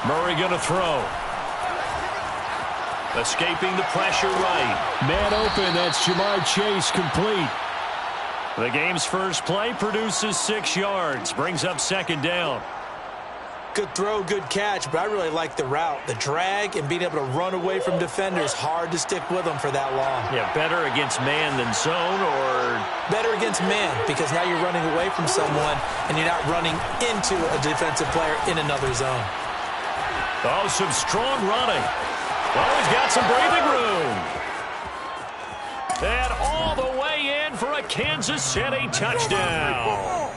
Murray going to throw. Escaping the pressure right. Man open. That's Jamar Chase complete. The game's first play produces 6 yards. Brings up second down. Good throw, good catch, but I really like the route. The drag and being able to run away from defenders, hard to stick with them for that long. Yeah, better against man than zone, or? Better against man, because now you're running away from someone and you're not running into a defensive player in another zone. Oh, some strong running. Oh, he's got some breathing room. And all the way in for a Kansas City touchdown.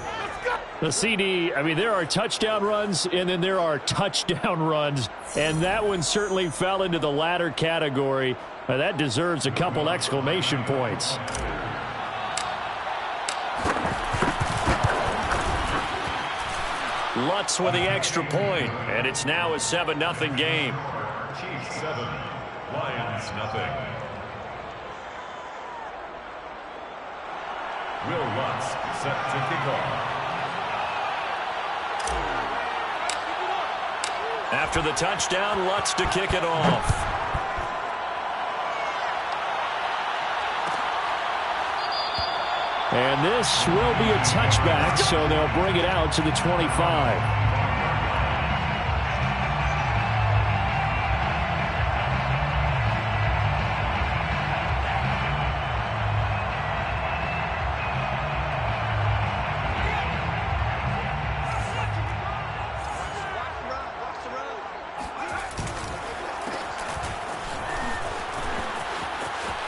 The CD, I mean, there are touchdown runs, and then there are touchdown runs, and that one certainly fell into the latter category. That deserves a couple exclamation points. Lutz with the extra point, and it's now a 7-0 game. Chiefs 7, Lions nothing. Will Lutz set to kick off. After the touchdown, Lutz to kick it off. And this will be a touchback, so they'll bring it out to the 25.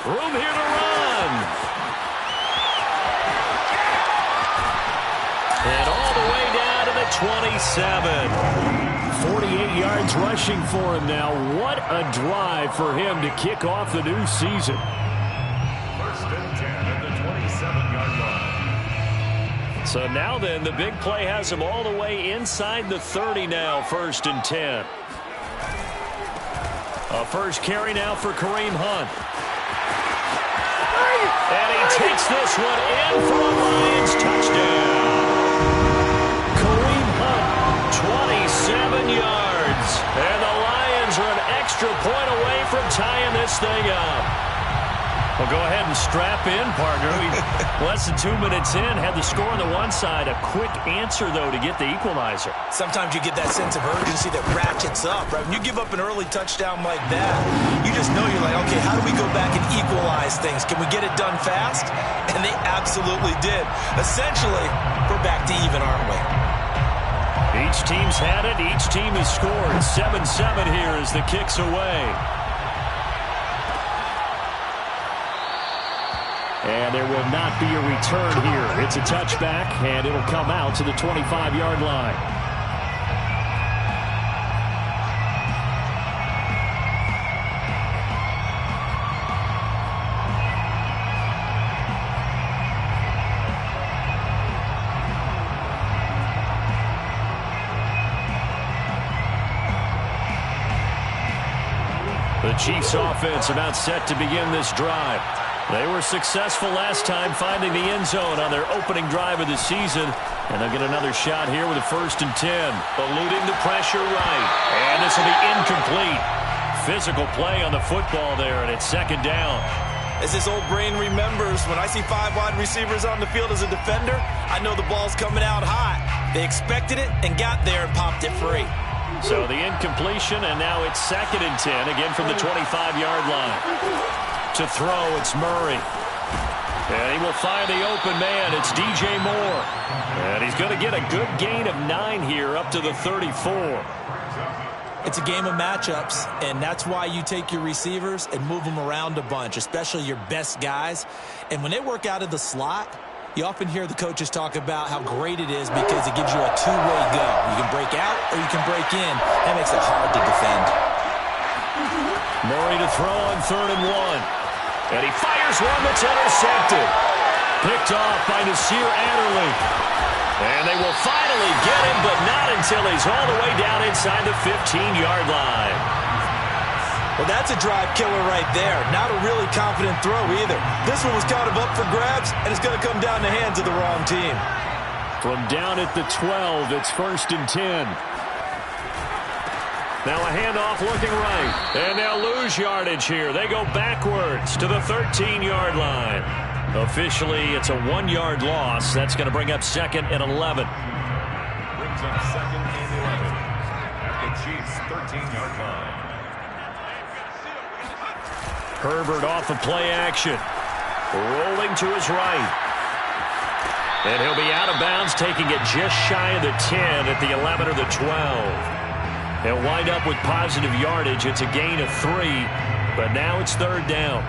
Room here to run. And all the way down to the 27. 48 yards rushing for him now. What a drive for him to kick off the new season. First and 10 at the 27-yard line. So now then, the big play has him all the way inside the 30 now, first and 10. A first carry now for Kareem Hunt. And he takes this one in for a Lions touchdown. Kareem Hunt, 27 yards. And the Lions are an extra point away from tying this thing up. Well, go ahead and strap in, partner. Less than 2 minutes in, had the score on the one side. A quick answer, though, to get the equalizer. Sometimes you get that sense of urgency that ratchets up, right? When you give up an early touchdown like that, you just know you're like, okay, how do we go back and equalize things? Can we get it done fast? And they absolutely did. Essentially, we're back to even, aren't we? Each team's had it. Each team has scored. 7-7 here as the kick's away. and there will not be a return here. It's a touchback, and it'll come out to the 25-yard line. The Chiefs offense about set to begin this drive. They were successful last time finding the end zone on their opening drive of the season. And they'll get another shot here with a 1st and 10. Eluding the pressure right. And this will be incomplete. Physical play on the football there, and it's 2nd down. As his old brain remembers, when I see 5 wide receivers on the field as a defender, I know the ball's coming out hot. They expected it and got there and popped it free. So the incompletion, and now it's 2nd and 10, again from the 25-yard line. To throw, it's Murray. And he will find the open man. It's DJ Moore. And he's going to get a good gain of 9 here up to the 34. It's a game of matchups, and that's why you take your receivers and move them around a bunch, especially your best guys. And when they work out of the slot, you often hear the coaches talk about how great it is because it gives you a two-way go. You can break out or you can break in. That makes it hard to defend. Murray to throw on 3rd and 1. And he fires one that's intercepted. Picked off by Nasir Adderley. And they will finally get him, but not until he's all the way down inside the 15-yard line. Well, that's a drive killer right there. Not a really confident throw either. This one was kind of up for grabs, and it's going to come down the hands of the wrong team. From down at the 12, it's 1st and 10. Now a handoff looking right. And they'll lose yardage here. They go backwards to the 13-yard line. Officially, it's a 1-yard loss. That's going to bring up 2nd and 11. Brings up 2nd and 11 at the Chiefs' 13-yard line. Herbert off of play action. Rolling to his right. And he'll be out of bounds, taking it just shy of the 10 at the 11 or the 12. They'll wind up with positive yardage. It's a gain of 3, but now it's 3rd down.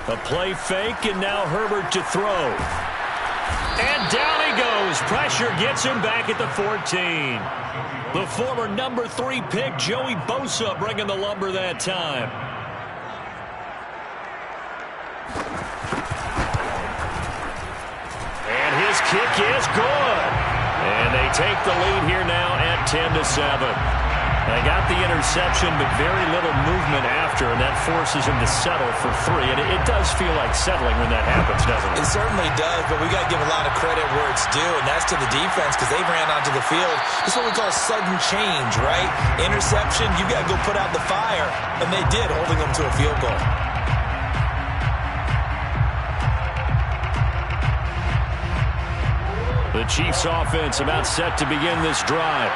A play fake, and now Herbert to throw. And down he goes. Pressure gets him back at the 14. The former number 3 pick, Joey Bosa, bringing the lumber that time. And his kick is good. And they take the lead here now at 10-7. They got the interception, but very little movement after, and that forces him to settle for 3. And it does feel like settling when that happens, doesn't it? It certainly does, but we got to give a lot of credit where it's due, and that's to the defense because they ran onto the field. This is what we call sudden change, right? Interception, you got to go put out the fire, and they did, holding them to a field goal. The Chiefs offense about set to begin this drive.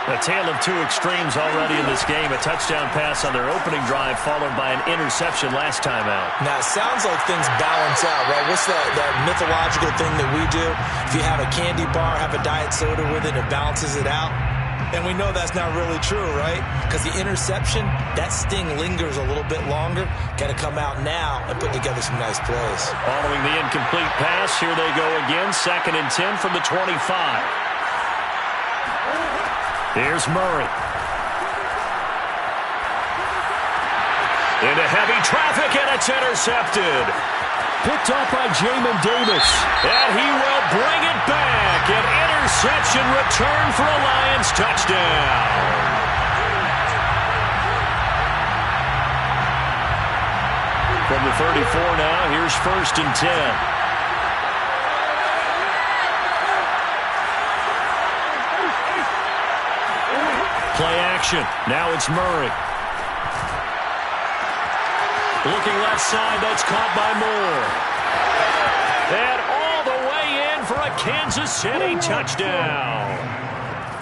A tale of 2 extremes already in this game. A touchdown pass on their opening drive followed by an interception last time out. Now, it sounds like things balance out, right? What's that mythological thing that we do? If you have a candy bar, have a diet soda with it, it balances it out. And we know that's not really true, right? Because the interception, that sting lingers a little bit longer. Got to come out now and put together some nice plays. Following the incomplete pass, here they go again. 2nd and 10 from the 25. Here's Murray. Into heavy traffic, and it's intercepted. Picked off by Jamin Davis. And he will bring it back. An interception return for a Lions touchdown. From the 34 now, here's 1st and 10. Play action. Now it's Murray. Looking left side. That's caught by Moore. And all the way in for a Kansas City touchdown.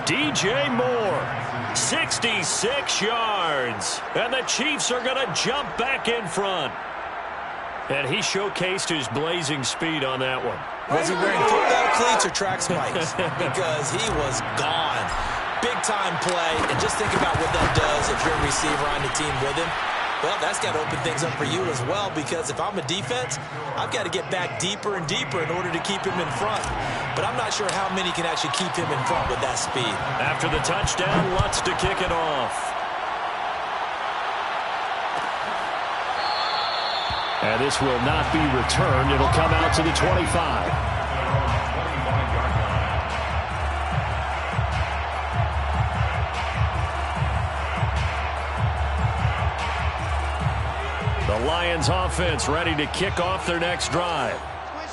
DJ Moore. 66 yards. And the Chiefs are going to jump back in front. And he showcased his blazing speed on that one. Was he wearing football cleats or track spikes? Because he was gone. Big-time play, and just think about what that does if you're a receiver on the team with him. Well, that's got to open things up for you as well, because if I'm a defense, I've got to get back deeper and deeper in order to keep him in front. But I'm not sure how many can actually keep him in front with that speed. After the touchdown, Lutz to kick it off. And this will not be returned. It'll come out to the 25. The Lions offense ready to kick off their next drive.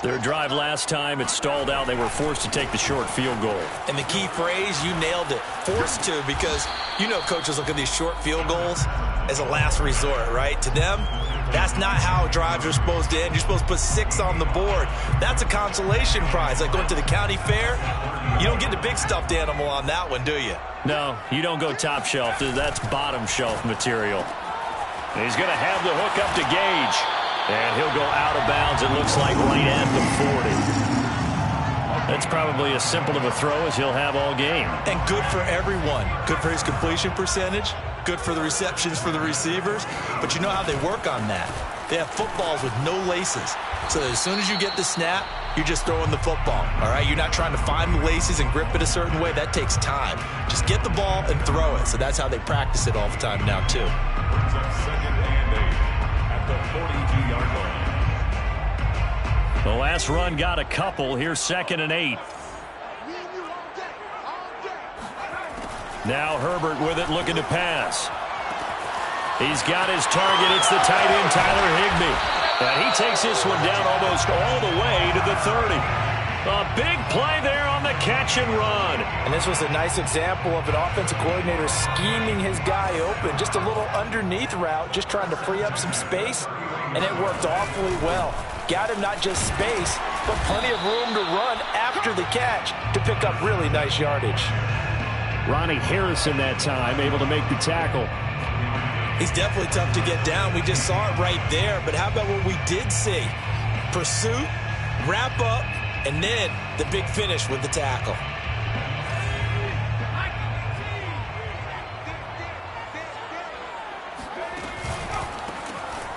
Their drive last time, it stalled out. They were forced to take the short field goal. And the key phrase, you nailed it. Forced to, because you know coaches look at these short field goals as a last resort, right? To them, that's not how drives are supposed to end. You're supposed to put 6 on the board. That's a consolation prize. Like going to the county fair, you don't get the big stuffed animal on that one, do you? No, you don't go top shelf. That's bottom shelf material. He's going to have the hook up to Gage. And he'll go out of bounds, it looks like, right at the 40. That's probably as simple of a throw as he'll have all game. And good for everyone. Good for his completion percentage. Good for the receptions for the receivers. But you know how they work on that. They have footballs with no laces. So as soon as you get the snap, you're just throwing the football. All right? You're not trying to find the laces and grip it a certain way. That takes time. Just get the ball and throw it. So that's how they practice it all the time now, too. Brings up 2nd and 8 at the 42-yard line. The last run got a couple. Here's 2nd and 8. Now Herbert with it, looking to pass. He's got his target. It's the tight end, Tyler Higbee. And he takes this one down almost all the way to the 30. A big play there on the catch and run. And this was a nice example of an offensive coordinator scheming his guy open. Just a little underneath route, just trying to free up some space. And it worked awfully well. Got him not just space, but plenty of room to run after the catch to pick up really nice yardage. Ronnie Harrison that time able to make the tackle. He's definitely tough to get down. We just saw it right there. But how about what we did see? Pursuit, wrap up, and then the big finish with the tackle.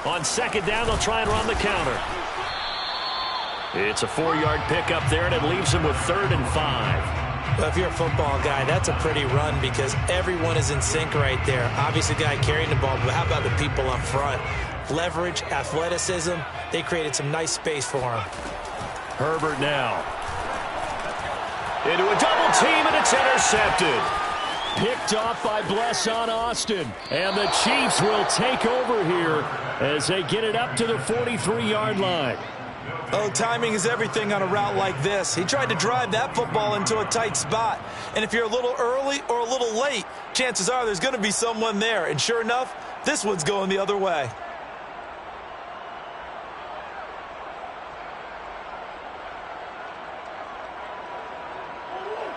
On 2nd down, they'll try and run the counter. It's a 4-yard pickup there, and it leaves them with 3rd and 5. Well, if you're a football guy, that's a pretty run because everyone is in sync right there. Obviously, the guy carrying the ball, but how about the people up front? Leverage, athleticism, they created some nice space for him. Herbert now. Into a double team, and it's intercepted. Picked off by Blesson Austin. And the Chiefs will take over here as they get it up to the 43-yard line. Oh, timing is everything on a route like this. He tried to drive that football into a tight spot. And if you're a little early or a little late, chances are there's going to be someone there. And sure enough, this one's going the other way.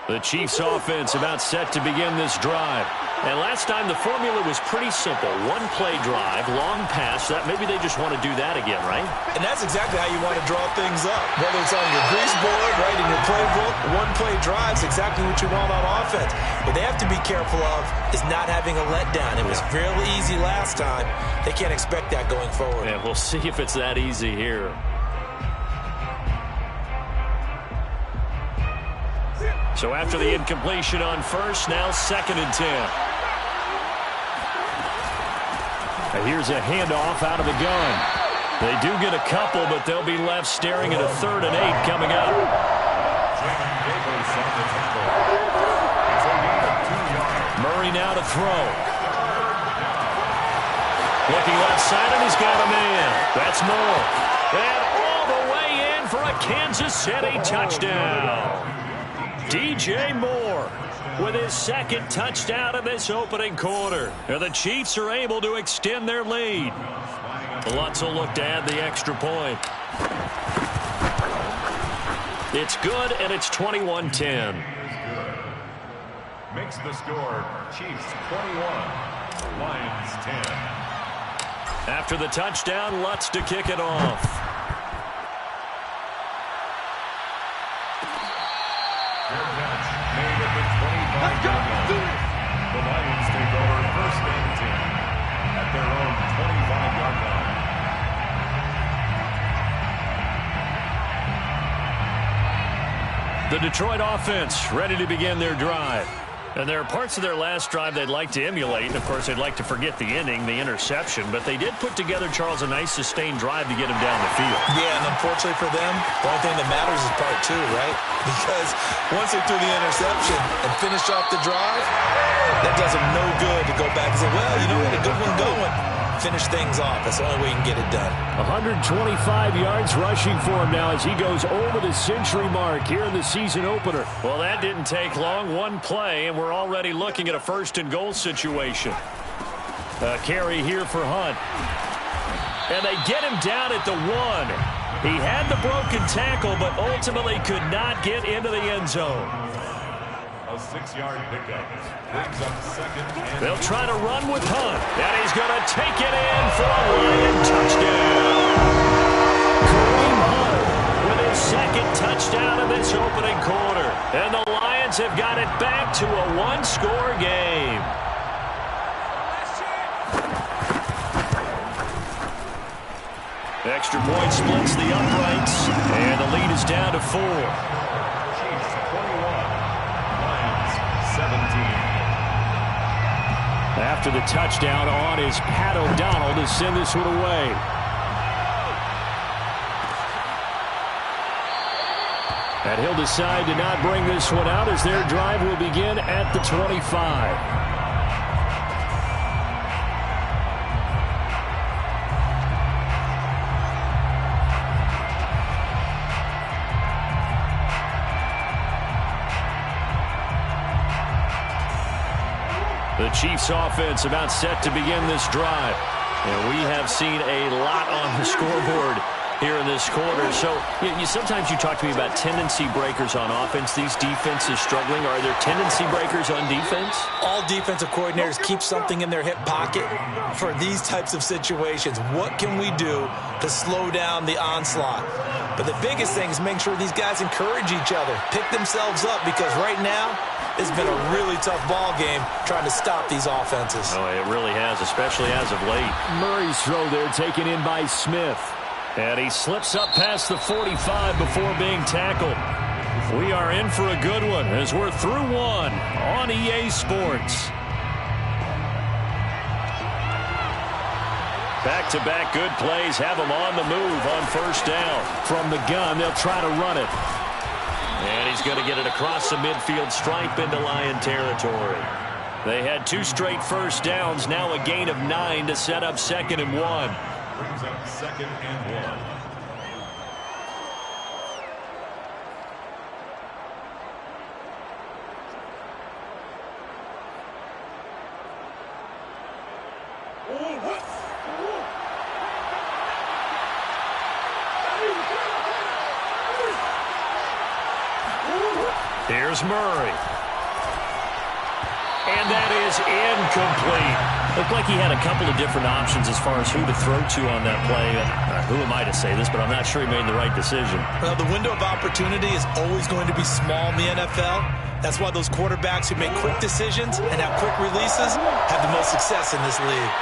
The Chiefs offense about set to begin this drive. And last time the formula was pretty simple. One play drive, long pass. That maybe they just want to do that again, right? And that's exactly how you want to draw things up. Whether it's on your grease board, right, in your playbook, one play drive is exactly what you want on offense. What they have to be careful of is not having a letdown. It was fairly easy last time. They can't expect that going forward. Yeah, we'll see if it's that easy here. So after the incompletion on 1st, now 2nd and 10. And here's a handoff out of the gun. They do get a couple, but they'll be left staring at a 3rd and 8 coming up. Murray now to throw. Looking left side, and he's got a man. That's Moore. And all the way in for a Kansas City touchdown. DJ Moore with his 2nd touchdown of this opening quarter. And the Chiefs are able to extend their lead. Lutz will look to add the extra point. It's good, and it's 21-10. Makes the score Chiefs 21, Lions 10. After the touchdown, Lutz to kick it off. Made at the 25-yard line. The Lions take over 1st and 10 at their own 25-yard line. The Detroit offense ready to begin their drive. And there are parts of their last drive they'd like to emulate. And, of course, they'd like to forget the inning, the interception. But they did put together, Charles, a nice sustained drive to get him down the field. Yeah, and unfortunately for them, the only thing that matters is part 2, right? Because once they threw the interception and finished off the drive, that does them no good to go back and say, well, you know, we had a good one going. Finish things off. That's the only way you can get it done. 125 yards rushing for him now as he goes over the century mark here in the season opener. Well, that didn't take long. One play, and we're already looking at a 1st and goal situation. A carry here for Hunt. And they get him down at the 1. He had the broken tackle, but ultimately could not get into the end zone. A 6-yard pickup brings up 2nd and They'll try to run with Hunt, and he's going to take it in for a Lion touchdown. Kareem Hunt with his 2nd touchdown of this opening quarter. And the Lions have got it back to a 1-score game. Extra point splits the uprights, and the lead is down to 4. Chiefs 21, Lions 17. After the touchdown on is Pat O'Donnell to send this one away. And he'll decide to not bring this one out as their drive will begin at the 25. The Chiefs offense about set to begin this drive. And we have seen a lot on the scoreboard here in this quarter. So sometimes you talk to me about tendency breakers on offense. These defenses struggling. Are there tendency breakers on defense? All defensive coordinators keep something in their hip pocket for these types of situations. What can we do to slow down the onslaught? But the biggest thing is make sure these guys encourage each other, pick themselves up, because right now it's been a really tough ball game trying to stop these offenses. Oh, it really has, especially as of late. Murray's throw there taken in by Smith. And he slips up past the 45 before being tackled. We are in for a good one as we're through one on EA Sports. Back-to-back good plays have them on the move on first down. From the gun, they'll try to run it. And he's going to get it across the midfield stripe into Lion territory. They had 2 straight first downs, now a gain of 9 to set up 2nd and 1. Brings up 2nd and 1. Here's Murray. And that is incomplete. Looked like he had a couple of different options as far as who to throw to on that play. Who am I to say this, but I'm not sure he made the right decision. Well, the window of opportunity is always going to be small in the NFL. That's why those quarterbacks who make quick decisions and have quick releases have the most success in this league.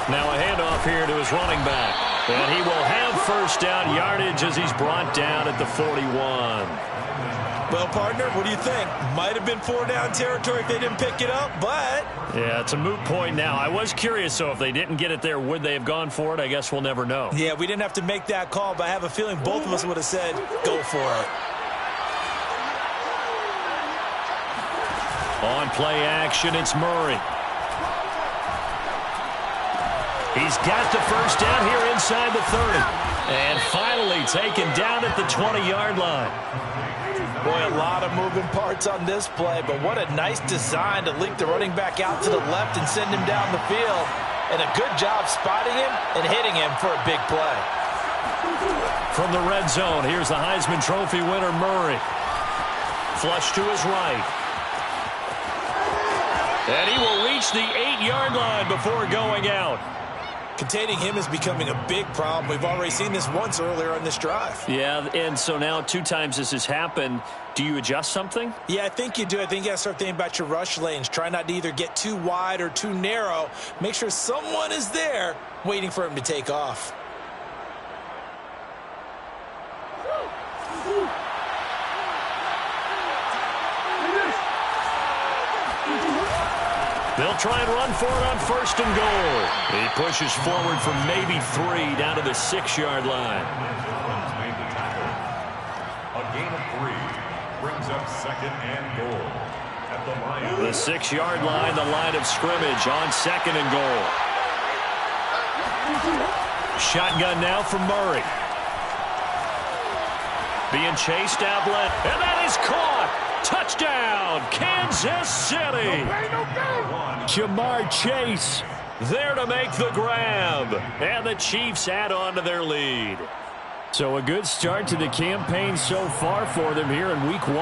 Now a handoff here to his running back. And he will have first down yardage as he's brought down at the 41. Well, partner, what do you think? Might have been 4-down territory if they didn't pick it up, but... Yeah, it's a moot point now. I was curious, so if they didn't get it there, would they have gone for it? I guess we'll never know. Yeah, we didn't have to make that call, but I have a feeling both of us would have said, go for it. On play action, it's Murray. He's got the first down here inside the 30. And finally taken down at the 20-yard line. Boy, a lot of moving parts on this play, but what a nice design to link the running back out to the left and send him down the field. And a good job spotting him and hitting him for a big play. From the red zone, here's the Heisman Trophy winner, Murray. Flush to his right. And he will reach the 8-yard line before going out. Containing him is becoming a big problem. We've already seen this once earlier on this drive. Yeah, and so now 2 times this has happened. Do you adjust something? Yeah, I think you do. I think you got to start thinking about your rush lanes. Try not to either get too wide or too narrow. Make sure someone is there waiting for him to take off. They'll try and run for it on 1st and goal. He pushes forward for maybe 3 down to the 6-yard line. A gain of 3 brings up 2nd and goal at the line. The 6-yard line, the line of scrimmage on 2nd and goal. Shotgun now from Murray. Being chased out left, and that is caught. Touchdown, Kansas City. Jamar Chase there to make the grab. And the Chiefs add on to their lead. So a good start to the campaign so far for them here in week 1.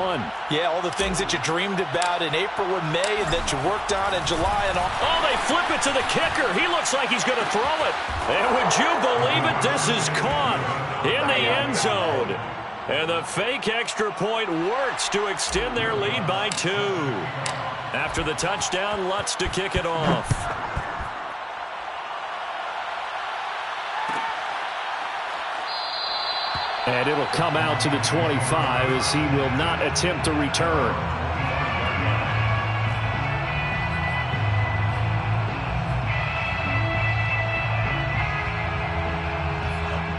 Yeah, all the things that you dreamed about in April and May and that you worked on in July and all. Oh, they flip it to the kicker. He looks like he's going to throw it. And would you believe it? This is caught in the end zone. And the fake extra point works to extend their lead by 2. After the touchdown, Lutz to kick it off. And it'll come out to the 25 as he will not attempt to return.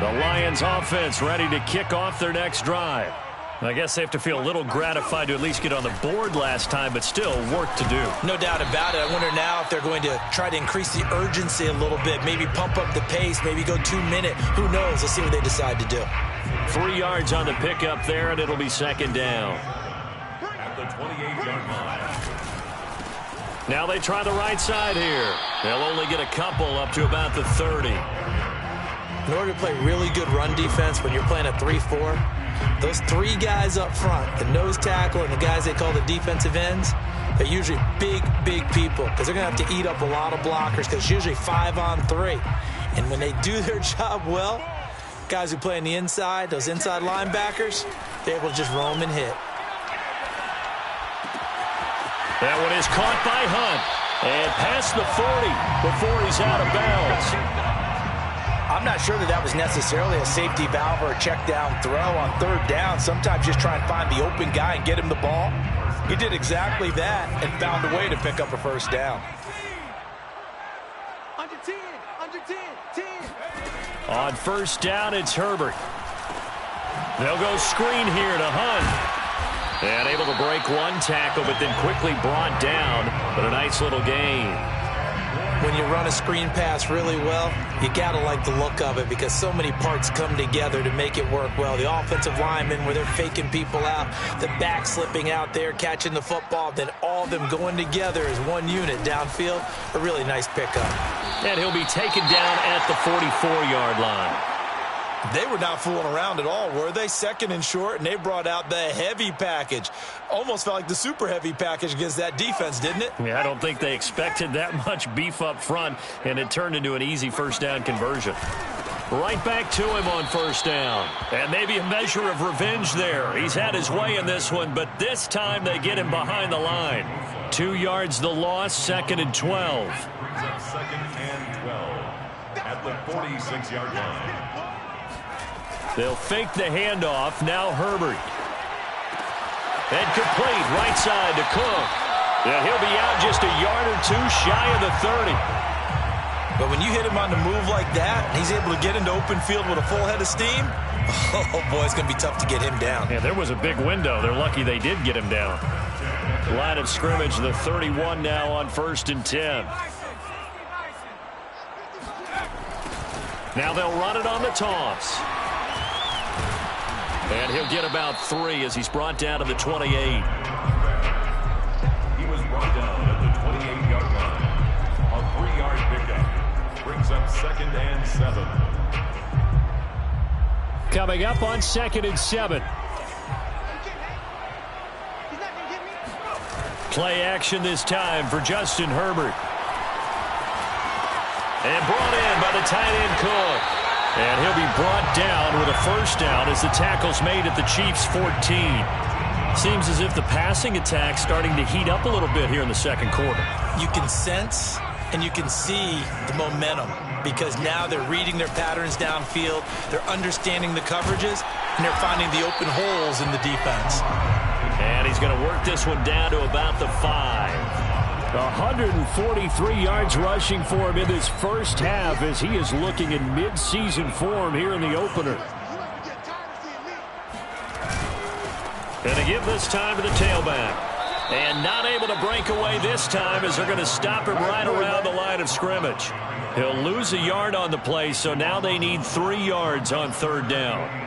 The The Lions offense ready to kick off their next drive. I guess they have to feel a little gratified to at least get on the board last time, but still work to do. No doubt about it. I wonder now if they're going to try to increase the urgency a little bit, maybe pump up the pace, maybe go 2 minute. Who knows? Let's see what they decide to do. 3 yards on the pickup there, and it'll be second down. At the 28-yard line. Now they try the right side here. They'll only get a couple up to about the 30. In order to play really good run defense when you're playing a 3-4, those 3 guys up front, the nose tackle and the guys they call the defensive ends, they're usually big, big people because they're going to have to eat up a lot of blockers because it's usually 5-on-3. And when they do their job well, guys who play on the inside, those inside linebackers, they're able to just roam and hit. That one is caught by Hunt and past the 40 before he's out of bounds. I'm not sure that was necessarily a safety valve or a check down throw on third down. Sometimes just try and find the open guy and get him the ball. He did exactly that and found a way to pick up a first down. Under 10, 10. On first down, it's Herbert. They'll go screen here to Hunt. And able to break one tackle, but then quickly brought down. But a nice little gain. When you run a screen pass really well, you got to like the look of it because so many parts come together to make it work well. The offensive linemen where they're faking people out, the back slipping out there, catching the football, then all of them going together as one unit downfield. A really nice pickup. And he'll be taken down at the 44-yard line. They were not fooling around at all, were they? Second and short, and they brought out the heavy package. Almost felt like the super heavy package against that defense, didn't it? Yeah, I don't think they expected that much beef up front, and it turned into an easy first down conversion. Right back to him on first down. And maybe a measure of revenge there. He's had his way in this one, but this time they get him behind the line. 2 yards the loss, second and 12. Second and 12 at the 46-yard line. They'll fake the handoff. Now Herbert. And complete right side to Cook. And he'll be out just a yard or two shy of the 30. But when you hit him on the move like that, he's able to get into open field with a full head of steam, oh, boy, it's going to be tough to get him down. Yeah, there was a big window. They're lucky they did get him down. Line of scrimmage, the 31 now on first and 10. Now they'll run it on the toss. And he'll get about 3 as he's brought down to the 28. He was brought down at the 28-yard line. A 3-yard pickup brings up second and 7. Coming up on second and 7. Play action this time for Justin Herbert. And brought in by the tight end Cook. And he'll be brought down with a first down as the tackle's made at the Chiefs' 14. Seems as if the passing attack's starting to heat up a little bit here in the second quarter. You can sense and you can see the momentum because now they're reading their patterns downfield, they're understanding the coverages, and they're finding the open holes in the defense. And he's going to work this one down to about the 5. 143 yards rushing for him in this first half as he is looking in mid-season form here in the opener. Going to give this time to the tailback. And not able to break away this time as they're going to stop him right around the line of scrimmage. He'll lose a yard on the play, so now they need 3 yards on third down.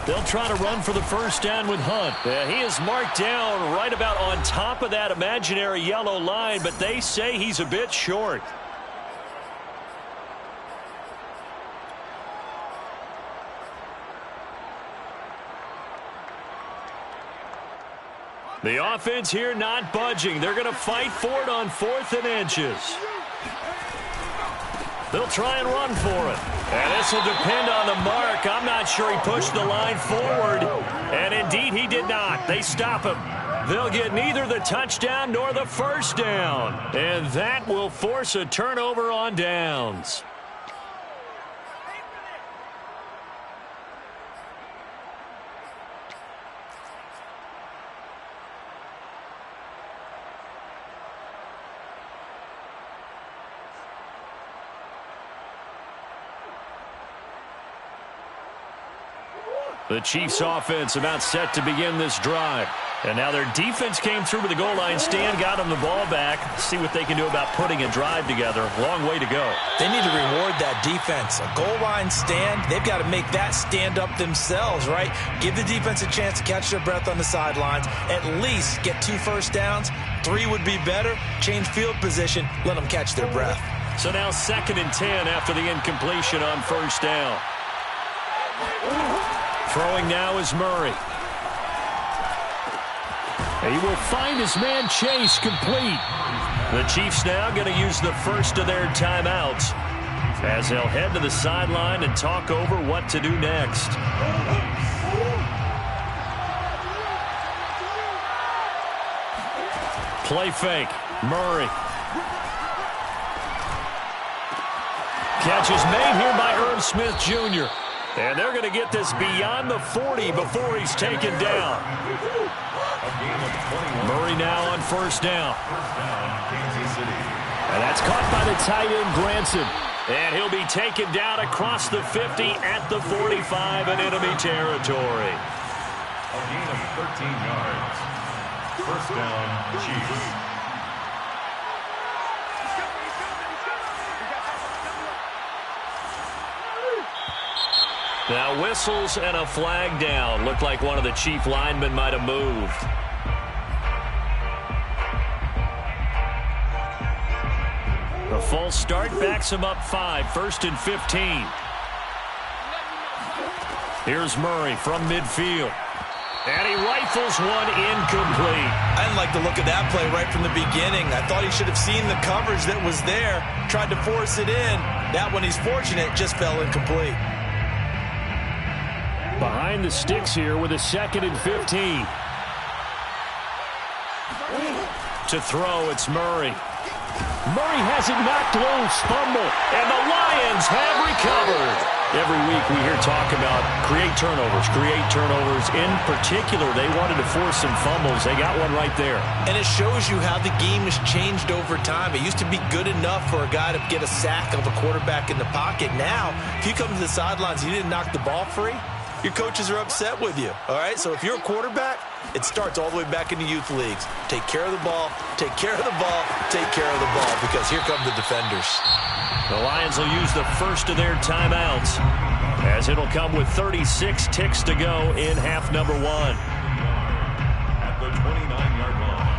They'll try to run for the first down with Hunt. Yeah, he is marked down right about on top of that imaginary yellow line, but they say he's a bit short. The offense here not budging. They're going to fight for it on 4th and inches. They'll try and run for it. And this will depend on the mark. I'm not sure he pushed the line forward. And indeed, he did not. They stop him. They'll get neither the touchdown nor the first down. And that will force a turnover on downs. The Chiefs offense about set to begin this drive. And now their defense came through with the goal line stand, got them the ball back. See what they can do about putting a drive together. Long way to go. They need to reward that defense. A goal line stand, they've got to make that stand up themselves, right? Give the defense a chance to catch their breath on the sidelines. At least get 2 first downs. 3 would be better. Change field position. Let them catch their breath. So now 2nd and 10 after the incompletion on first down. Throwing now is Murray. He will find his man Chase complete. The Chiefs now going to use the first of their timeouts as they'll head to the sideline and talk over what to do next. Play fake. Murray. Catch is made here by Irv Smith Jr. And they're going to get this beyond the 40 before he's taken down. Murray now on first down. And that's caught by the tight end, Granson. And he'll be taken down across the 50 at the 45 in enemy territory. A gain of 13 yards. First down, Chiefs. Now whistles and a flag down. Looked like one of the Chief linemen might have moved. The false start backs him up 5. 1st and 15. Here's Murray from midfield. And he rifles one incomplete. I didn't like the look of that play right from the beginning. I thought he should have seen the coverage that was there, tried to force it in. That one, he's fortunate, just fell incomplete. Behind the sticks here with a 2nd and 15. To throw, it's Murray. Murray has it knocked loose. Fumble. And the Lions have recovered. Every week we hear talk about create turnovers. In particular, they wanted to force some fumbles. They got one right there. And it shows you how the game has changed over time. It used to be good enough for a guy to get a sack of a quarterback in the pocket. Now, if you come to the sidelines and you didn't knock the ball free, your coaches are upset with you, all right? So if you're a quarterback, it starts all the way back in the youth leagues. Take care of the ball, take care of the ball, take care of the ball, because here come the defenders. The Lions will use the first of their timeouts as it'll come with 36 ticks to go in half number 1. At the 29-yard line.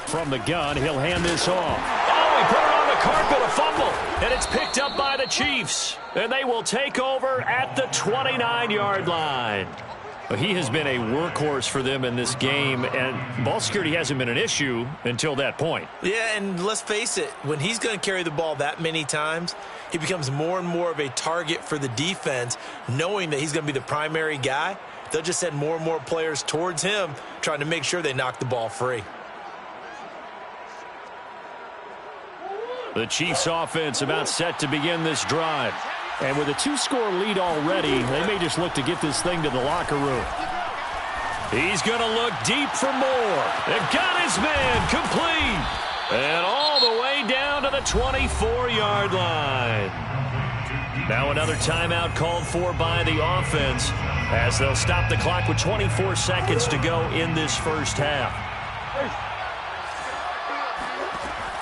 From the gun, he'll hand this off. Oh, he put it on the carpet, a fumble. And it's picked up by the Chiefs. And they will take over at the 29-yard line. Well, he has been a workhorse for them in this game, and ball security hasn't been an issue until that point. Yeah, and let's face it, when he's going to carry the ball that many times, he becomes more and more of a target for the defense, knowing that he's going to be the primary guy. They'll just send more and more players towards him, trying to make sure they knock the ball free. The Chiefs offense about set to begin this drive. And with a 2-score lead already, they may just look to get this thing to the locker room. He's going to look deep for more. They've got his man complete. And all the way down to the 24-yard line. Now another timeout called for by the offense as they'll stop the clock with 24 seconds to go in this first half.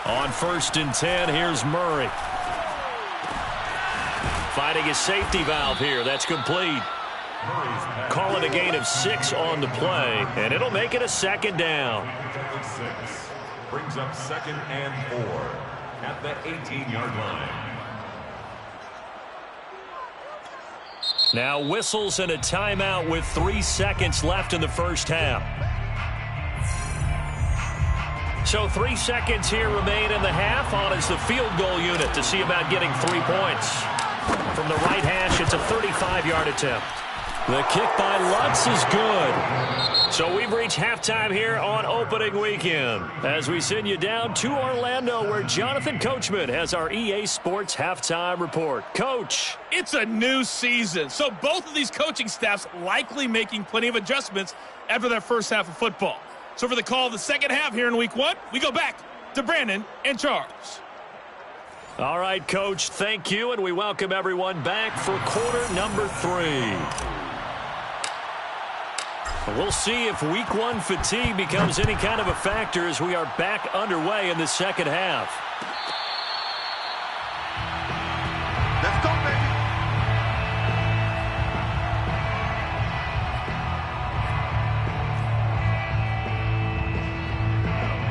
On 1st and 10, here's Murray. Finding his safety valve here. That's complete. Call it a gain of 6 on the play, and it'll make it a 2nd down. 6 brings up 2nd and 4 at the 18-yard line. Now whistles and a timeout with 3 seconds left in the first half. So 3 seconds here remain in the half. On is the field goal unit to see about getting 3 points. From the right hash, it's a 35-yard attempt. The kick by Lutz is good. So we've reached halftime here on opening weekend as we send you down to Orlando where Jonathan Coachman has our EA Sports halftime report. Coach. It's a new season, so both of these coaching staffs likely making plenty of adjustments after their first half of football. So for the call of the second half here in week 1, we go back to Brandon and Charles. All right, Coach, thank you, and we welcome everyone back for quarter number 3. We'll see if week 1 fatigue becomes any kind of a factor as we are back underway in the second half. Let's go,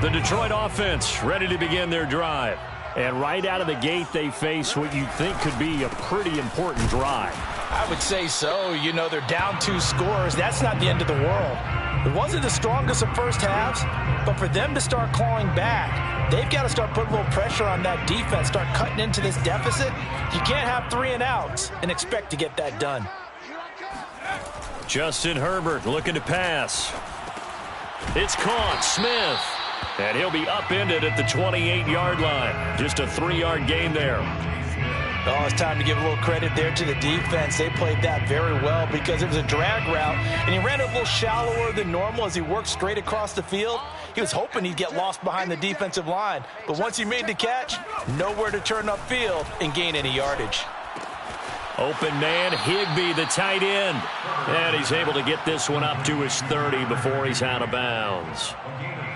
baby. The Detroit offense ready to begin their drive. And right out of the gate, they face what you'd think could be a pretty important drive. I would say so. You know, they're down 2 scores. That's not the end of the world. It wasn't the strongest of first halves, but for them to start clawing back, they've got to start putting a little pressure on that defense, start cutting into this deficit. You can't have 3 and outs and expect to get that done. Justin Herbert looking to pass. It's caught. Smith. And he'll be upended at the 28-yard line. Just a 3-yard gain there. Oh, it's time to give a little credit there to the defense. They played that very well because it was a drag route, and he ran it a little shallower than normal as he worked straight across the field. He was hoping he'd get lost behind the defensive line, but once he made the catch, nowhere to turn upfield and gain any yardage. Open man, Higbee, the tight end. And he's able to get this one up to his 30 before he's out of bounds.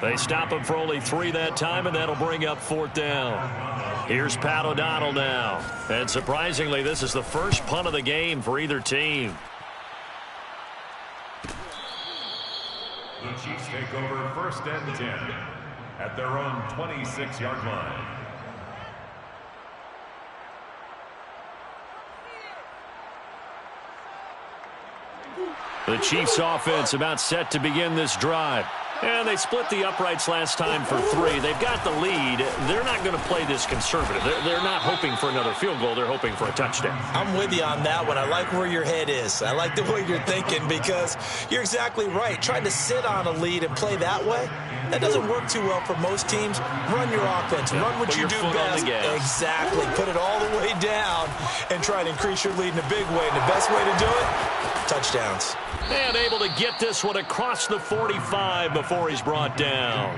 They stop him for only 3 that time, and that'll bring up 4th down. Here's Pat O'Donnell now. And surprisingly, this is the first punt of the game for either team. The Chiefs take over 1st and 10 at their own 26-yard line. The Chiefs offense about set to begin this drive. And they split the uprights last time for 3. They've got the lead. They're not going to play this conservative. They're not hoping for another field goal. They're hoping for a touchdown. I'm with you on that one. I like where your head is. I like the way you're thinking because you're exactly right. Trying to sit on a lead and play that way, that doesn't work too well for most teams. Run your offense. Run what you do best. Exactly. Put it all the way down and try to increase your lead in a big way. And the best way to do it, touchdowns. And able to get this one across the 45 before he's brought down.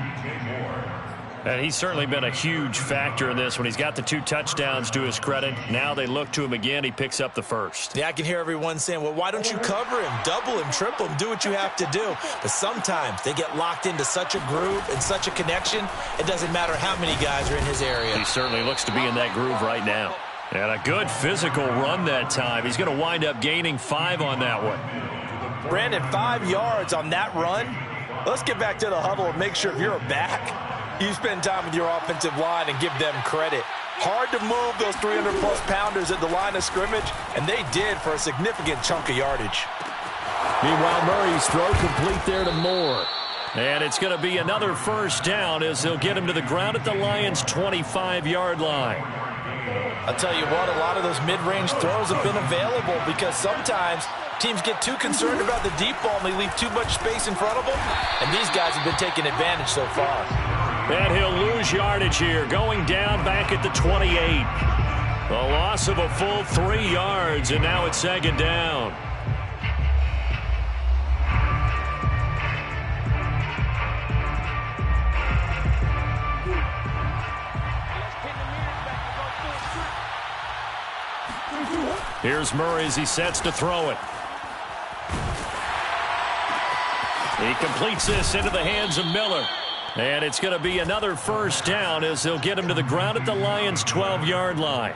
And he's certainly been a huge factor in this when he's got the 2 touchdowns to his credit. Now they look to him again. He picks up the first. Yeah, I can hear everyone saying, well, why don't you cover him, double him, triple him, do what you have to do. But sometimes they get locked into such a groove and such a connection, it doesn't matter how many guys are in his area. He certainly looks to be in that groove right now. And a good physical run that time. He's going to wind up gaining 5 on that one. Brandon, 5 yards on that run. Let's get back to the huddle and make sure if you're a back, you spend time with your offensive line and give them credit. Hard to move those 300-plus pounders at the line of scrimmage, and they did for a significant chunk of yardage. Meanwhile, Murray's throw complete there to Moore. And it's going to be another 1st down as they'll get him to the ground at the Lions' 25-yard line. I'll tell you what, a lot of those mid-range throws have been available because sometimes teams get too concerned about the deep ball and they leave too much space in front of them, and these guys have been taking advantage so far. And he'll lose yardage here, going down back at the 28. A loss of a full 3 yards, and now it's 2nd down. Here's Murray as he sets to throw it. He completes this into the hands of Miller. And it's going to be another 1st down as they'll get him to the ground at the Lions' 12-yard line.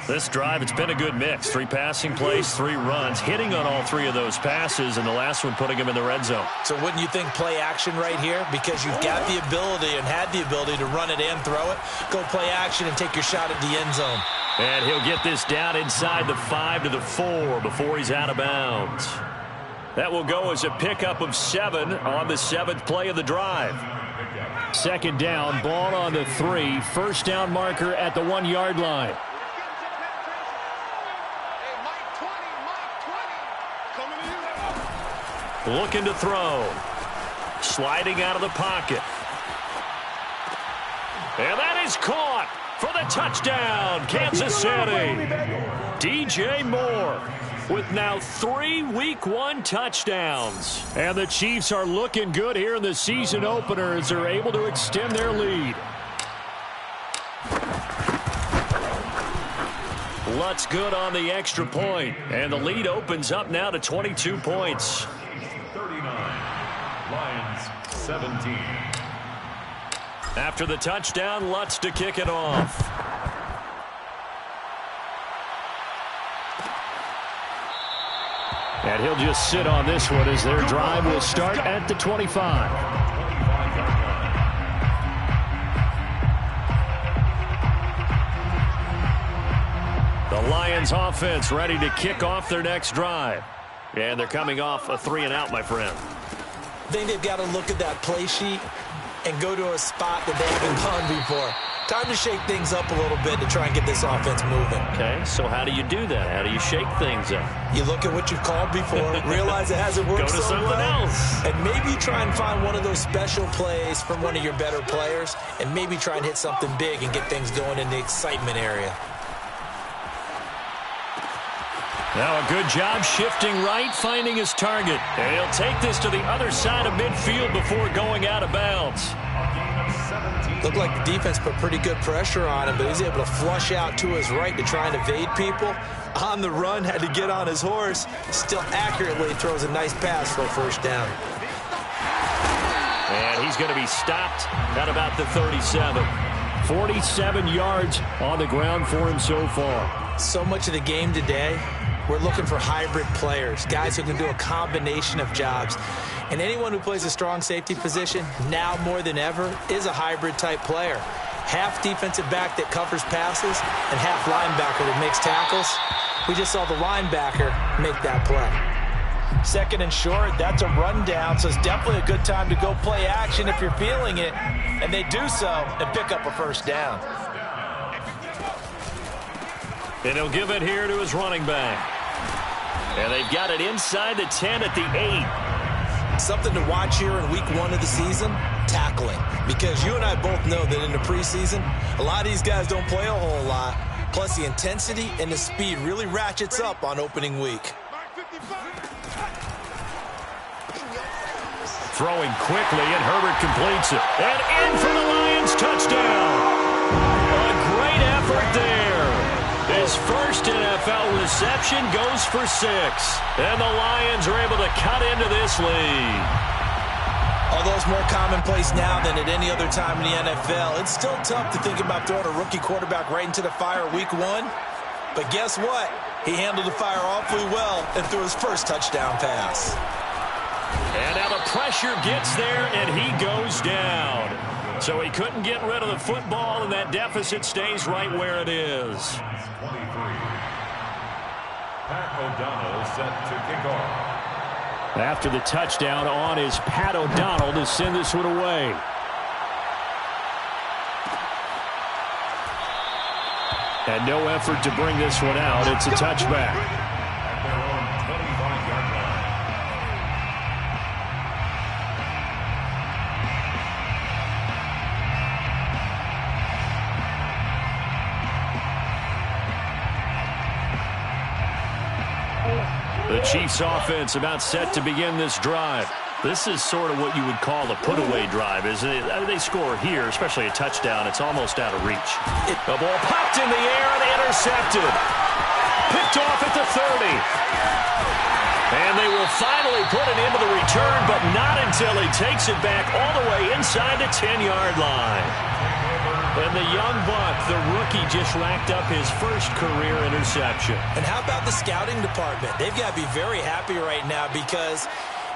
This drive, it's been a good mix. 3 passing plays, 3 runs, hitting on all 3 of those passes, and the last one putting him in the red zone. So wouldn't you think play action right here? Because you've got the ability and had the ability to run it and throw it. Go play action and take your shot at the end zone. And he'll get this down inside the 5 to the 4 before he's out of bounds. That will go as a pickup of 7 on the 7th play of the drive. 2nd down, ball on the 3, 1st down marker at the 1-yard line. Hey, Mike 20, Mike 20. Coming looking to throw. Sliding out of the pocket. And that is caught for the touchdown, Kansas City. DJ Moore with now 3 Week 1 touchdowns. And the Chiefs are looking good here in the season opener as they're able to extend their lead. Lutz good on the extra point, and the lead opens up now to 22 points. 39, Lions 17. After the touchdown, Lutz to kick it off. And he'll just sit on this one as their drive will start at the 25. The Lions offense ready to kick off their next drive. And they're coming off a 3-and-out, my friend. I think they've got to look at that play sheet and go to a spot that they haven't gone before. Time to shake things up a little bit to try and get this offense moving. Okay, so how do you do that? How do you shake things up? You look at what you've called before, realize it hasn't worked Go to so something well, else. and maybe try and find one of those special plays from one of your better players, and maybe try and hit something big and get things going in the excitement area. Now a good job shifting right, finding his target. And he'll take this to the other side of midfield before going out of bounds. Looked like the defense put pretty good pressure on him, but he's able to flush out to his right to try and evade people. On the run, had to get on his horse. Still accurately throws a nice pass for a first down. And he's going to be stopped at about the 37. 47 yards on the ground for him so far. So much of the game today, we're looking for hybrid players, guys who can do a combination of jobs. And anyone who plays a strong safety position, now more than ever, is a hybrid-type player. Half defensive back that covers passes and half linebacker that makes tackles. We just saw the linebacker make that play. Second and short, that's a rundown, so it's definitely a good time to go play action if you're feeling it. And they do so and pick up a first down. And he'll give it here to his running back. And they've got it inside the 10 at the 8. Something to watch here in week 1 of the season, tackling. Because you and I both know that in the preseason, a lot of these guys don't play a whole lot. Plus, the intensity and the speed really ratchets up on opening week. Throwing quickly, and Herbert completes it. And in for the Lions touchdown. A great effort there. His first NFL reception goes for 6. And the Lions are able to cut into this lead. Although it's more commonplace now than at any other time in the NFL, it's still tough to think about throwing a rookie quarterback right into the fire week 1. But guess what? He handled the fire awfully well and threw his first touchdown pass. And now the pressure gets there, and he goes down. So he couldn't get rid of the football, and that deficit stays right where it is. 23. Pat O'Donnell set to kick off. After the touchdown on is Pat O'Donnell to send this one away. And no effort to bring this one out. It's a touchback. At their own 25-yard line. The Chiefs offense about set to begin this drive. This is sort of what you would call a put-away drive, isn't it? I mean, they score here, especially a touchdown. It's almost out of reach. The ball popped in the air and intercepted. Picked off at the 30. And they will finally put it into the return, but not until he takes it back all the way inside the 10-yard line. And the young buck, the rookie, just racked up his first career interception. And how about the scouting department? They've got to be very happy right now because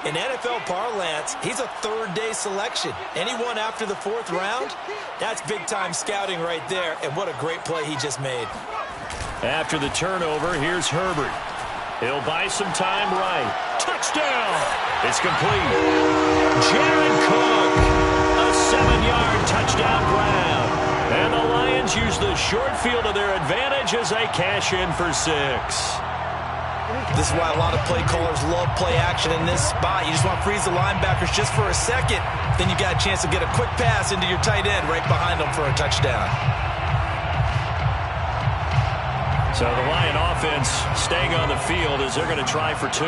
in NFL parlance, he's a third-day selection. Anyone after the 4th round, that's big-time scouting right there. And what a great play he just made. After the turnover, here's Herbert. He'll buy some time right. Touchdown! It's complete. Jared Cook, a 7-yard touchdown grab. And the Lions use the short field to their advantage as they cash in for 6. This is why a lot of play callers love play action in this spot. You just want to freeze the linebackers just for a second. Then you got a chance to get a quick pass into your tight end right behind them for a touchdown. So the Lion offense staying on the field as they're going to try for 2.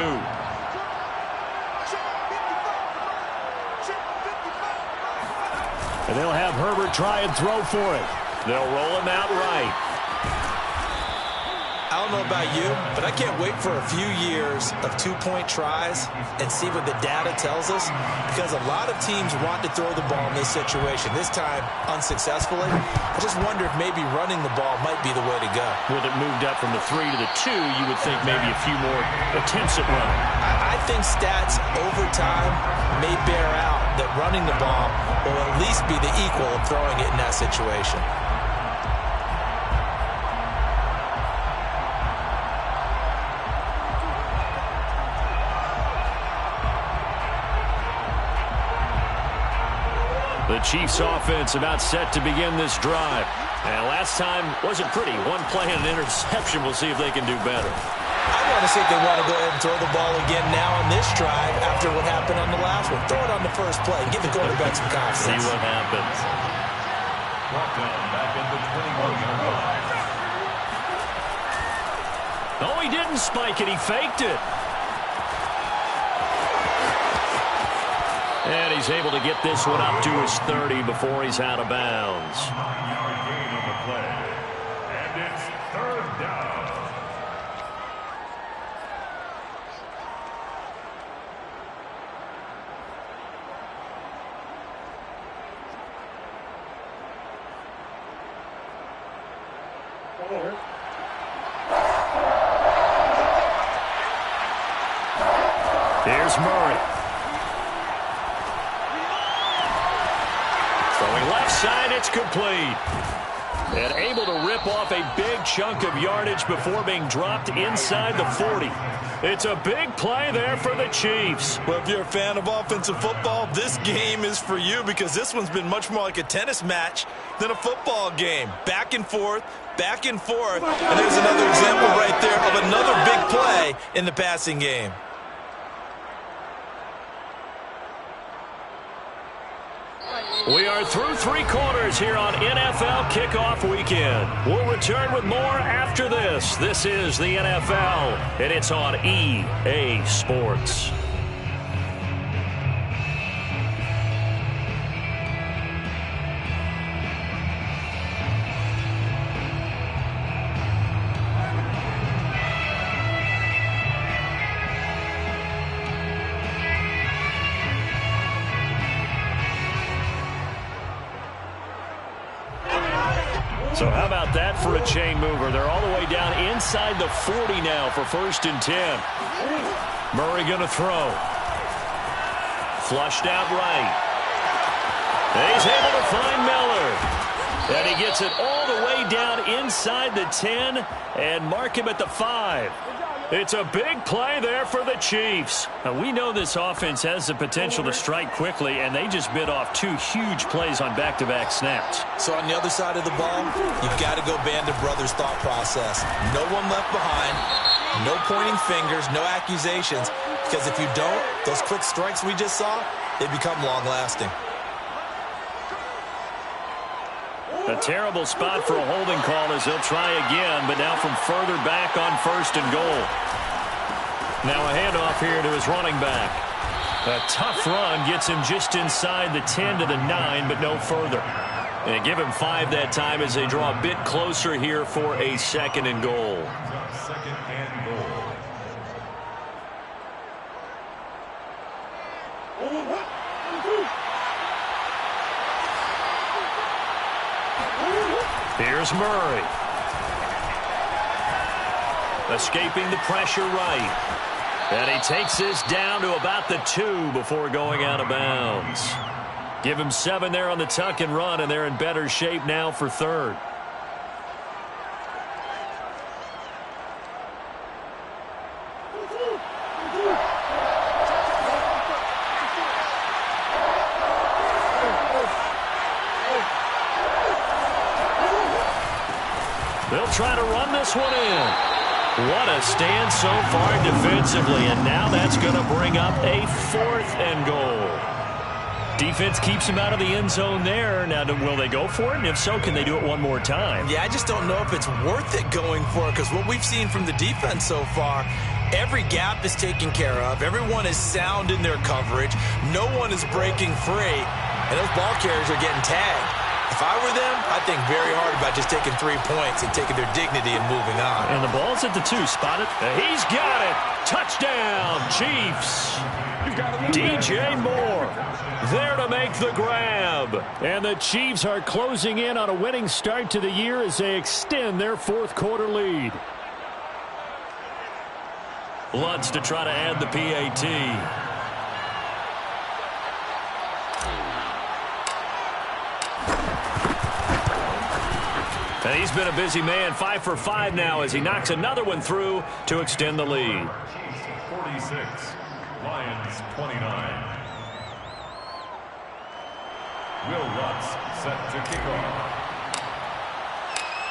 And they'll have Herbert try and throw for it. They'll roll him out right. I don't know about you, but I can't wait for a few years of 2-point tries and see what the data tells us, because a lot of teams want to throw the ball in this situation. This time, unsuccessfully. I just wonder if maybe running the ball might be the way to go. With it moved up from the 3 to the 2, you would think maybe a few more attempts at running. I think stats over time may bear out that running the ball will at least be the equal of throwing it in that situation. The Chiefs offense about set to begin this drive. And last time wasn't pretty. One play and an interception. We'll see if they can do better. I want to see if they want to go ahead and throw the ball again now on this drive after what happened on the last one. Throw it on the first play. Give the quarterback some confidence. See what happens. Brought down back in the 21-yard line. No, he didn't spike it. He faked it. And he's able to get this one up to his 30 before he's out of bounds. 9-yard gain on the play. And it's 3rd down. Here's Murray. Throwing left side, it's complete. And able to rip off a big chunk of yardage before being dropped inside the 40. It's a big play there for the Chiefs. Well, if you're a fan of offensive football, this game is for you, because this one's been much more like a tennis match than a football game. Back and forth, back and forth. And there's another example right there of another big play in the passing game. We are through 3 quarters here on NFL Kickoff Weekend. We'll return with more after this. This is the NFL, and it's on EA Sports. So how about that for a chain mover? They're all the way down inside the 40 now for 1st and 10. Murray going to throw. Flushed out right. And he's able to find Miller. And he gets it all the way down inside the 10 and mark him at the 5. It's a big play there for the Chiefs. Now, we know this offense has the potential to strike quickly, and they just bit off 2 huge plays on back-to-back snaps. So on the other side of the ball, you've got to go Band of Brothers thought process. No one left behind, no pointing fingers, no accusations, because if you don't, those quick strikes we just saw, they become long-lasting. A terrible spot for a holding call as he'll try again, but now from further back on 1st and goal. Now a handoff here to his running back. A tough run gets him just inside the 10 to the 9, but no further. And give him 5 that time as they draw a bit closer here for a 2nd and goal. 2nd and goal. Here's Murray. Escaping the pressure right. And he takes this down to about the 2 before going out of bounds. Give him 7 there on the tuck and run, and they're in better shape now for 3rd. They'll try to run this one in. What a stand so far defensively, and now that's going to bring up a 4th and goal. Defense keeps him out of the end zone there. Now, will they go for it? And if so, can they do it one more time? Yeah, I just don't know if it's worth it going for it, because what we've seen from the defense so far, every gap is taken care of. Everyone is sound in their coverage. No one is breaking free, and those ball carriers are getting tagged. If I were them, I'd think very hard about just taking 3 points and taking their dignity and moving on. And the ball's at the 2. Spot it. He's got it. Touchdown, Chiefs. DJ Moore there to make the grab. And the Chiefs are closing in on a winning start to the year as they extend their 4th quarter lead. Lutz to try to add the PAT. And he's been a busy man, 5 for 5 now as he knocks another one through to extend the lead. 46, Lions 29. Will Lutz set to kick off.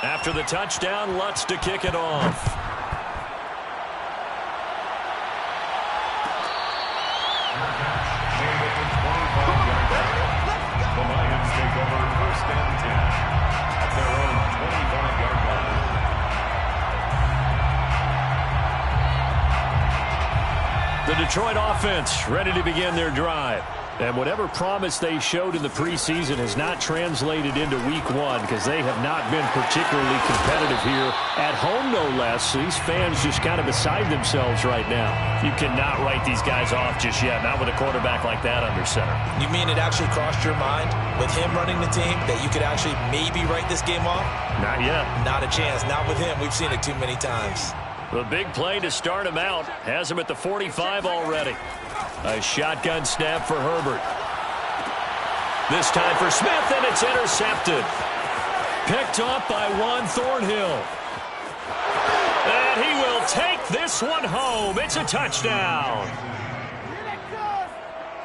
After the touchdown, Lutz to kick it off. The Lions take over 1st and 10 at their own 25-yard line. The Detroit offense ready to begin their drive. And whatever promise they showed in the preseason has not translated into week 1 because they have not been particularly competitive here at home, no less. These fans just kind of beside themselves right now. You cannot write these guys off just yet, not with a quarterback like that under center. You mean it actually crossed your mind with him running the team that you could actually maybe write this game off? Not yet. Not a chance. Not with him. We've seen it too many times. The big play to start him out has him at the 45 already. A shotgun snap for Herbert. This time for Smith, and it's intercepted. Picked up by Juan Thornhill. And he will take this one home. It's a touchdown.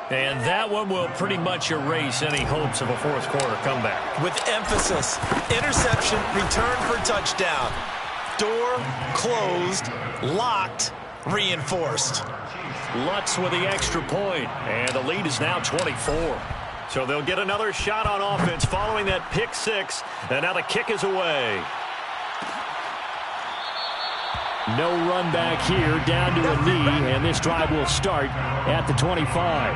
And that one will pretty much erase any hopes of a 4th quarter comeback. With emphasis, interception, return for touchdown. Door closed, locked, reinforced. Lutz with the extra point, and the lead is now 24. So they'll get another shot on offense following that pick 6, and now the kick is away. No run back here, down to a knee, and this drive will start at the 25.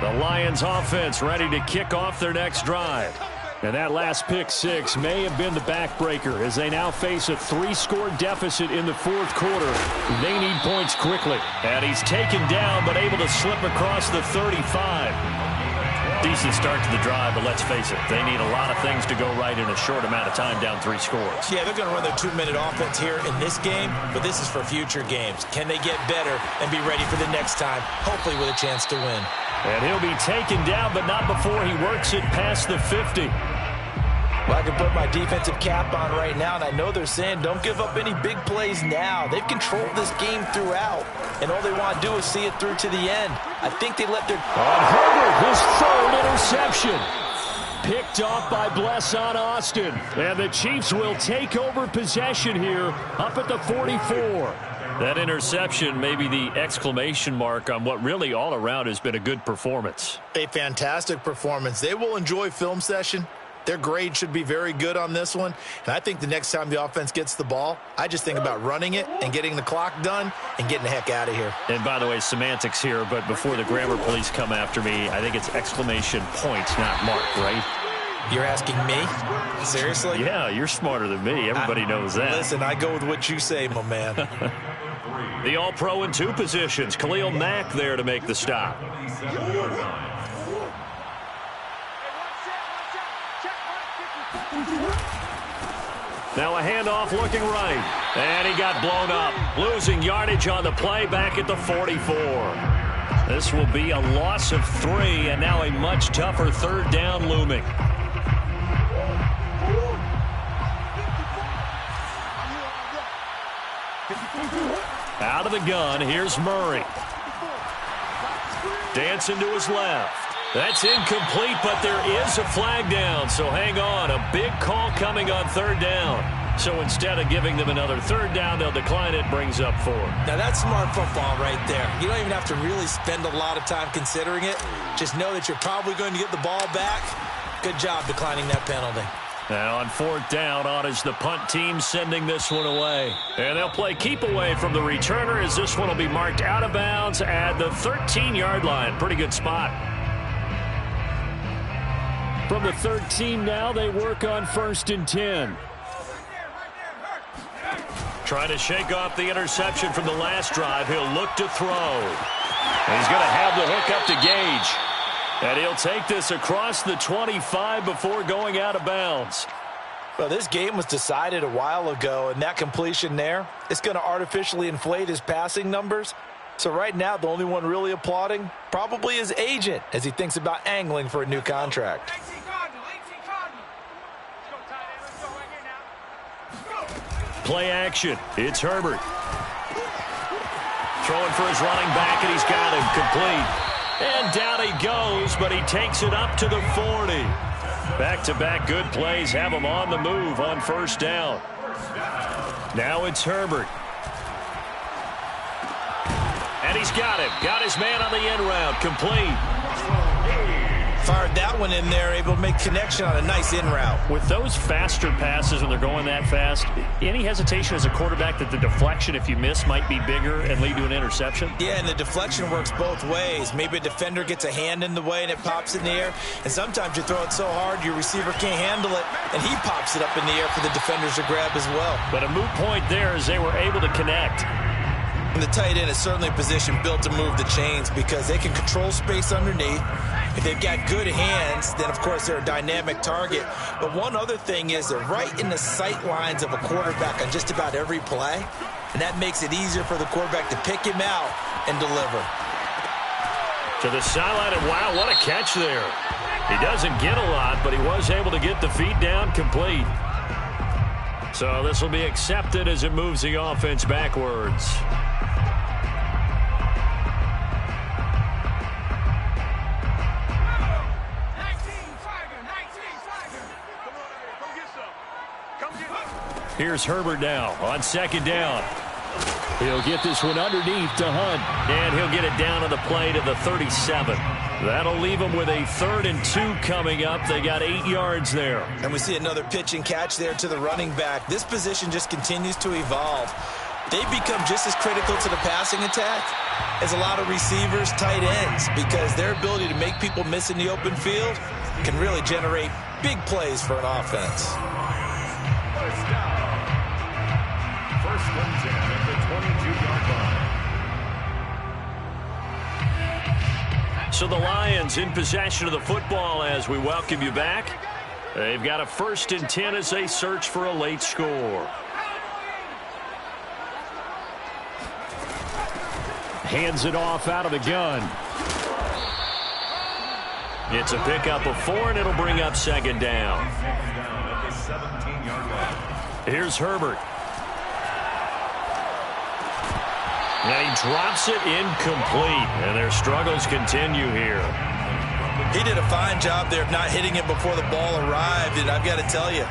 The Lions offense ready to kick off their next drive. And that last pick 6 may have been the backbreaker as they now face a 3-score deficit in the 4th quarter. They need points quickly. And he's taken down but able to slip across the 35. Decent start to the drive, but let's face it, they need a lot of things to go right in a short amount of time down 3 scores. Yeah, they're going to run their 2-minute offense here in this game, but this is for future games. Can they get better and be ready for the next time, hopefully with a chance to win? And he'll be taken down, but not before he works it past the 50. Well, I can put my defensive cap on right now, and I know they're saying don't give up any big plays now. They've controlled this game throughout, and all they want to do is see it through to the end. I think they let their... On Herbert, his 3rd interception. Picked off by Blesson Austin. And the Chiefs will take over possession here up at the 44. That interception may be the exclamation mark on what really all around has been a good performance. A fantastic performance. They will enjoy film session. Their grade should be very good on this one. And I think the next time the offense gets the ball, I just think about running it and getting the clock done and getting the heck out of here. And by the way, semantics here, but before the grammar police come after me, I think it's exclamation point, not mark, right? You're asking me? Seriously? Yeah, you're smarter than me. Everybody knows that. Listen, I go with what you say, my man. The All-Pro in 2 positions. Khalil Mack there to make the stop. Now a handoff looking right. And he got blown up. Losing yardage on the play back at the 44. This will be a loss of 3, and now a much tougher 3rd down looming. Out of the gun, here's Murray. Dancing to his left. That's incomplete, but there is a flag down, so hang on. A big call coming on third down. So instead of giving them another third down, they'll decline it, brings up 4. Now, that's smart football right there. You don't even have to really spend a lot of time considering it. Just know that you're probably going to get the ball back. Good job declining that penalty. Now on fourth down, on is the punt team sending this one away. And they'll play keep away from the returner as this one will be marked out of bounds at the 13-yard line. Pretty good spot. From the 13 now, they work on 1st and 10. Trying to shake off the interception from the last drive. He'll look to throw. And he's going to have the hook up to Gage. And he'll take this across the 25 before going out of bounds. Well, this game was decided a while ago, and that completion there, it's going to artificially inflate his passing numbers. So right now, the only one really applauding probably his agent as he thinks about angling for a new contract. Play action. It's Herbert. Throwing for his running back, and he's got him complete. And down he goes, but he takes it up to the 40. Back-to-back good plays have him on the move on first down. Now it's Herbert. And he's got him. Got his man on the end route. Complete. Fired that one in there, able to make connection on a nice in route. With those faster passes when they're going that fast, any hesitation as a quarterback that the deflection, if you miss, might be bigger and lead to an interception? Yeah, and the deflection works both ways. Maybe a defender gets a hand in the way and it pops in the air. And sometimes you throw it so hard your receiver can't handle it, and he pops it up in the air for the defenders to grab as well. But a moot point there as they were able to connect. And the tight end is certainly a position built to move the chains because they can control space underneath. If they've got good hands, then, of course, they're a dynamic target. But one other thing is they're right in the sight lines of a quarterback on just about every play, and that makes it easier for the quarterback to pick him out and deliver. To the sideline, and wow, what a catch there. He doesn't get a lot, but he was able to get the feet down complete. So this will be accepted as it moves the offense backwards. Here's Herbert now on second down. He'll get this one underneath to Hunt, and he'll get it down on the play to the 37. That'll leave them with a 3rd and 2 coming up. They got 8 yards there. And we see another pitch and catch there to the running back. This position just continues to evolve. They've become just as critical to the passing attack as a lot of receivers, tight ends, because their ability to make people miss in the open field can really generate big plays for an offense. First down. First and 10 at the 22-yard line. So the Lions in possession of the football as we welcome you back. They've got a 1st and 10 as they search for a late score. Hands it off out of the gun. It's a pickup of 4, and it'll bring up second down. Down at the 17-yard line. Here's Herbert. And he drops it incomplete, and their struggles continue here. He did a fine job there of not hitting it before the ball arrived, and I've got to tell you,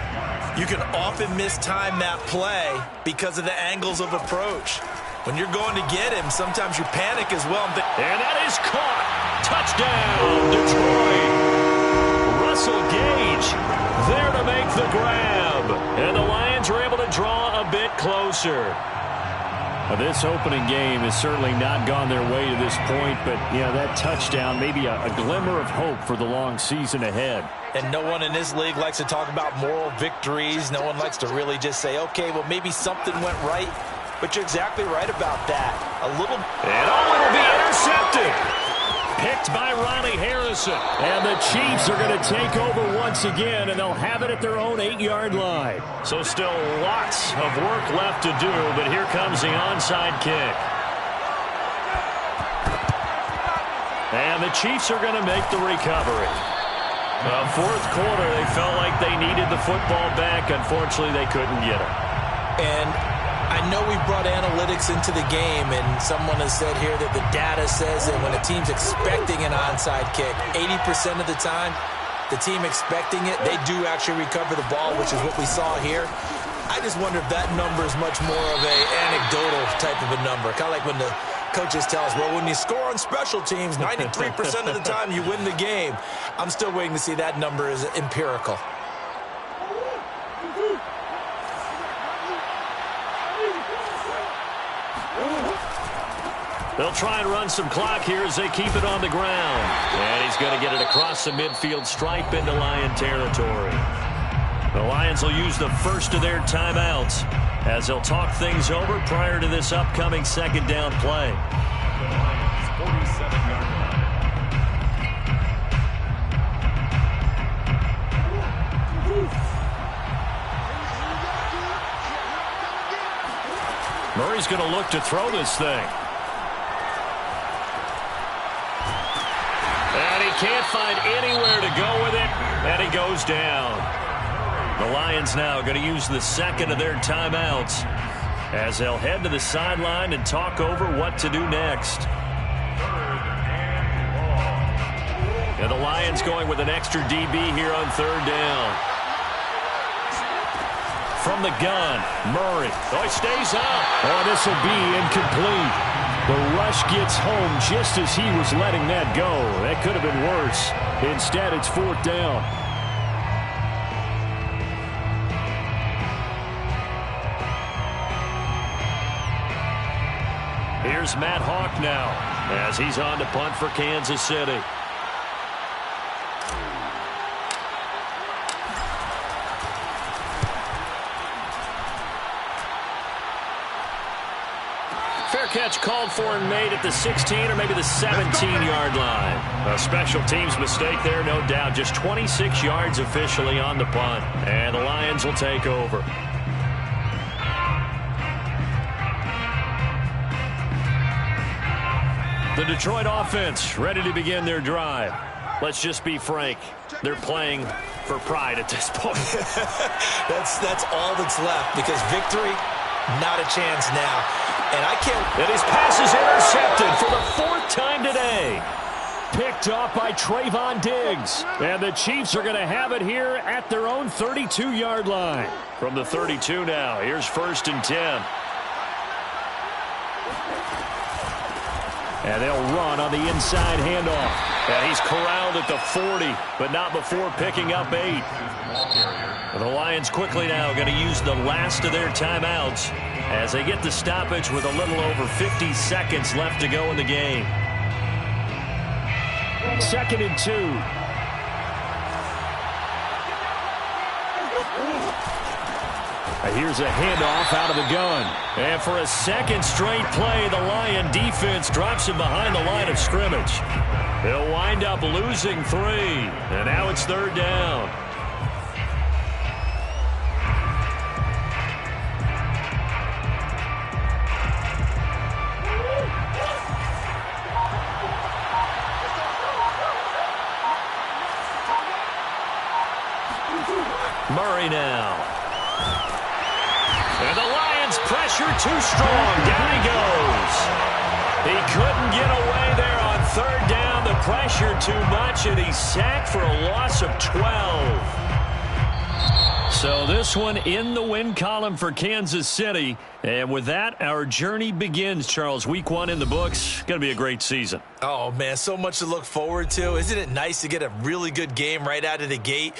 you can often mistime that play because of the angles of approach. When you're going to get him, sometimes you panic as well. And that is caught. Touchdown, Detroit. Russell Gage there to make the grab. And the Lions are able to draw a bit closer. Well, this opening game has certainly not gone their way to this point, but, yeah, that touchdown, maybe a glimmer of hope for the long season ahead. And no one in this league likes to talk about moral victories. No one likes to really just say, okay, well, maybe something went right. But you're exactly right about that. And it'll be intercepted. Picked by Ronnie Harrison. And the Chiefs are going to take over once again, and they'll have it at their own 8-yard line. So still lots of work left to do, but here comes the onside kick. And the Chiefs are going to make the recovery. Fourth quarter, they felt like they needed the football back. Unfortunately, they couldn't get it. And I know we brought analytics into the game, and someone has said here that the data says that when a team's expecting an onside kick, 80% of the time, the team expecting it, they do actually recover the ball, which is what we saw here. I just wonder if that number is much more of a anecdotal type of a number, kind of like when the coaches tell us, well, when you score on special teams, 93% of the time you win the game. I'm still waiting to see that number is empirical. They'll try and run some clock here as they keep it on the ground. And he's going to get it across the midfield stripe into Lion territory. The Lions will use the first of their timeouts as they'll talk things over prior to this upcoming second down play. The Lions' 47-yard line. Murray's going to look to throw this thing. And he can't find anywhere to go with it, and he goes down. The Lions now going to use the second of their timeouts as they'll head to the sideline and talk over what to do next. And the Lions going with an extra DB here on third down. From the gun, Murray. Oh, he stays up. Oh, this will be incomplete. The rush gets home just as he was letting that go. That could have been worse. Instead, it's fourth down. Here's Matt Hawk now as he's on to punt for Kansas City. Fair catch called for and made at the 16 or maybe the 17-yard line. A special teams mistake there, no doubt. Just 26 yards officially on the punt. And the Lions will take over. The Detroit offense ready to begin their drive. Let's just be frank. They're playing for pride at this point. That's all that's left, because victory, not a chance now. And I can't. And his pass is intercepted for the fourth time today. Picked off by Trayvon Diggs. And the Chiefs are going to have it here at their own 32-yard line. From the 32 now, here's first and 10. And they'll run on the inside handoff. And he's corralled at the 40, but not before picking up 8. And the Lions quickly now going to use the last of their timeouts as they get the stoppage with a little over 50 seconds left to go in the game. Second and 2. Here's a handoff out of the gun. And for a second straight play, the Lion defense drops him behind the line of scrimmage. They'll wind up losing 3. And now it's third down. Murray now. And the Lions pressure too strong. Down he goes. He couldn't get away there on third down. The pressure too much, and he's sacked for a loss of 12. So this one in the win column for Kansas City. And with that, our journey begins, Charles. Week 1 in the books. Going to be a great season. Oh, man, so much to look forward to. Isn't it nice to get a really good game right out of the gate?